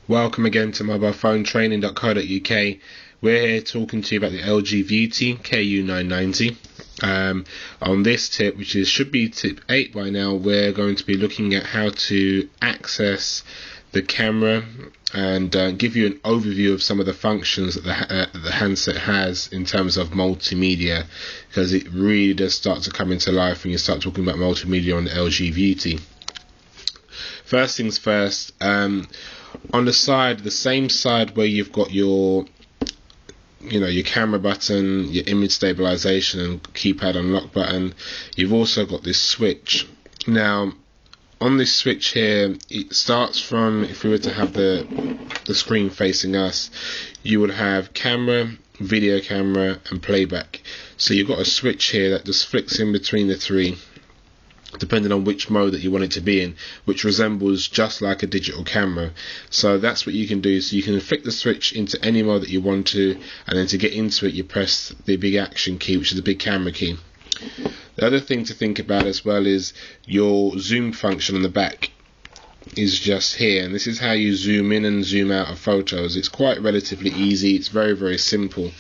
Welcome again to mobilephonetraining.co.uk. We're here talking to you about the LG Viewty KU990. On this tip, which should be tip 8 by now, we're going to be looking at how to access the camera and give you an overview of some of the functions that the handset has in terms of multimedia, because it really does start to come into life when you start talking about multimedia on the LG Viewty. First things first, on the side, the same side where you've got your camera button, your image stabilization and keypad unlock button, you've also got this switch. Now on this switch here, it starts from, if we were to have the screen facing us, you would have camera, video camera and playback. So you've got a switch here that just flicks in between the three, depending on which mode that you want it to be in, which resembles just like a digital camera. So that's what you can do. So you can flick the switch into any mode that you want to, and then to get into it you press the big action key, which is the big camera key. The other thing to think about as well is your zoom function on the back is just here, and this is how you zoom in and zoom out of photos. It's quite relatively easy. It's very, very simple.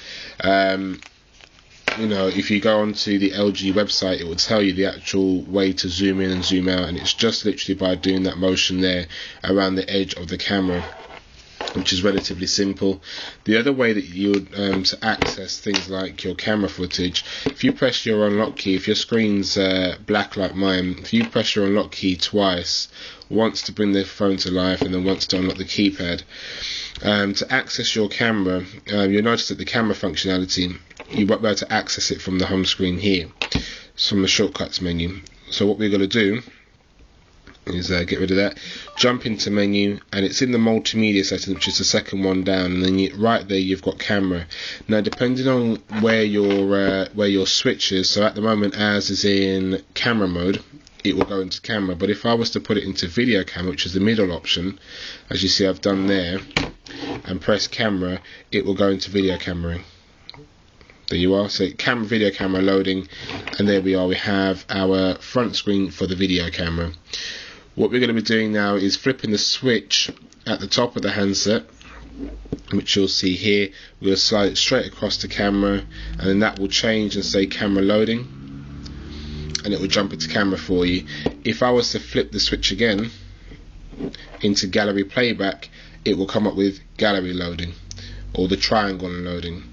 If you go onto the LG website, it will tell you the actual way to zoom in and zoom out, and it's just literally by doing that motion there around the edge of the camera, which is relatively simple. The other way that you would to access things like your camera footage, if you press your unlock key, if your screen's black like mine, if you press your unlock key twice, once to bring the phone to life and then once to unlock the keypad, to access your camera, you'll notice that the camera functionality, you won't be able to access it from the home screen here. It's from the shortcuts menu. So what we're going to do is get rid of that, jump into menu, and it's in the multimedia settings, which is the second one down, and then right there you've got camera. Now depending on where your switch is, so at the moment ours is in camera mode, it will go into camera, but if I was to put it into video camera, which is the middle option, as you see I've done there, and press camera, it will go into video camera. There you are. So video camera loading, and there we are, we have our front screen for the video camera. What we're going to be doing now is flipping the switch at the top of the handset, which you'll see here. We'll slide it straight across to camera, and then that will change and say camera loading, and it will jump into camera for you. If I was to flip the switch again into gallery playback, it will come up with gallery loading, or the triangle loading.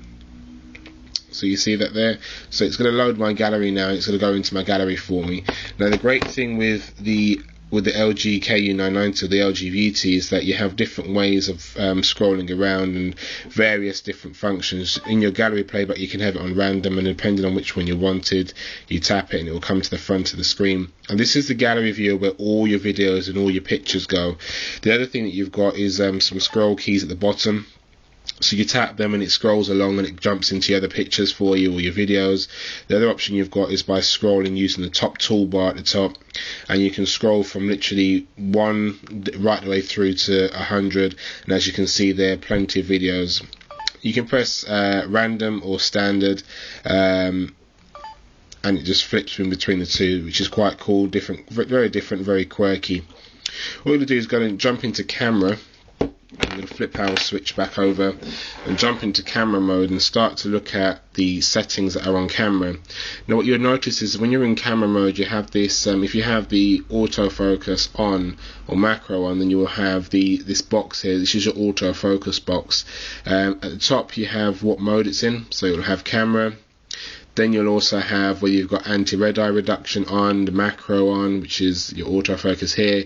So you see that there. So it's going to load my gallery now. It's going to go into my gallery for me. Now the great thing with the LG KU990 or the LG Viewty is that you have different ways of scrolling around and various different functions. In your gallery playback you can have it on random, and depending on which one you wanted, you tap it and it will come to the front of the screen. And this is the gallery view where all your videos and all your pictures go. The other thing that you've got is some scroll keys at the bottom. So you tap them and it scrolls along and it jumps into other pictures for you or your videos. The other option you've got is by scrolling using the top toolbar at the top, and you can scroll from literally 1 right the way through to 100, and as you can see there, plenty of videos. You can press random or standard, and it just flips in between the two, which is quite cool, very different, very quirky. What we're going to do is go and jump into camera. I'm going to flip our switch back over and jump into camera mode and start to look at the settings that are on camera. Now what you'll notice is when you're in camera mode, you have this, if you have the autofocus on or macro on, then you will have this box here. This is your autofocus box. At the top you have what mode it's in, so you'll have camera. Then you'll also have where you've got anti-red eye reduction on, the macro on, which is your autofocus here.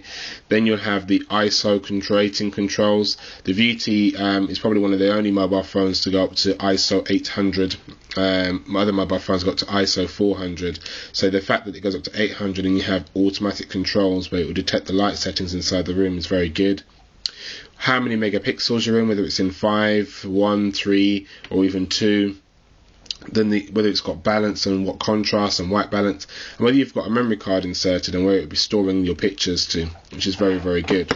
Then you'll have the ISO rating controls. The Viewty is probably one of the only mobile phones to go up to ISO 800. Other mobile phones go up to ISO 400. So the fact that it goes up to 800 and you have automatic controls where it will detect the light settings inside the room is very good. How many megapixels you're in, whether it's in 5, 1, 3 or even 2. Then whether it's got balance and what contrast and white balance, and whether you've got a memory card inserted and where it will be storing your pictures to, which is very, very good.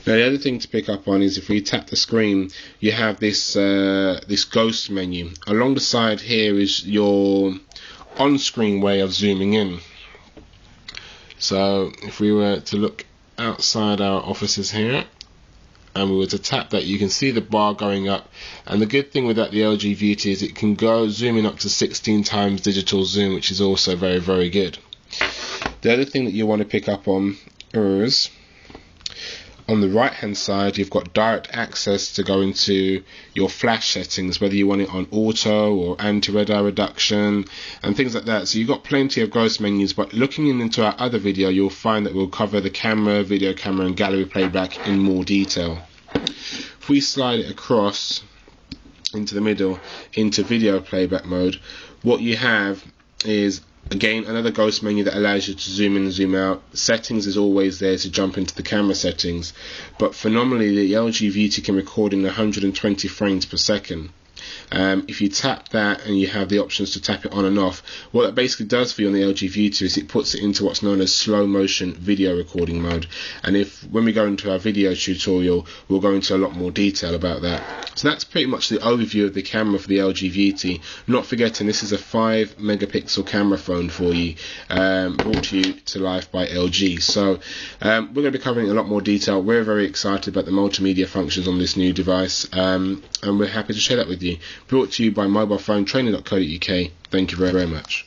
Now the other thing to pick up on is if we tap the screen, you have this ghost menu. Along the side here is your on-screen way of zooming in. So if we were to look outside our offices here, and we were to tap that, you can see the bar going up. And the good thing with that, the LG Viewty, is it can go zooming up to 16 times digital zoom, which is also very, very good. The other thing that you want to pick up on is on the right hand side, you've got direct access to go into your flash settings, whether you want it on auto or anti-red eye reduction and things like that. So you've got plenty of ghost menus, but looking into our other video, you'll find that we'll cover the camera, video camera and gallery playback in more detail. If we slide it across into the middle into video playback mode, what you have is again another ghost menu that allows you to zoom in and zoom out. Settings is always there to jump into the camera settings, but phenomenally the LG Viewty can record in 120 frames per second. If you tap that and you have the options to tap it on and off, what that basically does for you on the LG Viewty is it puts it into what's known as slow motion video recording mode. And when we go into our video tutorial, we'll go into a lot more detail about that. So that's pretty much the overview of the camera for the LG Viewty. Not forgetting, this is a 5 megapixel camera phone for you, brought to you to life by LG. So we're going to be covering a lot more detail. We're very excited about the multimedia functions on this new device, and we're happy to share that with you. Brought to you by mobilephonetraining.co.uk. Thank you very, very much.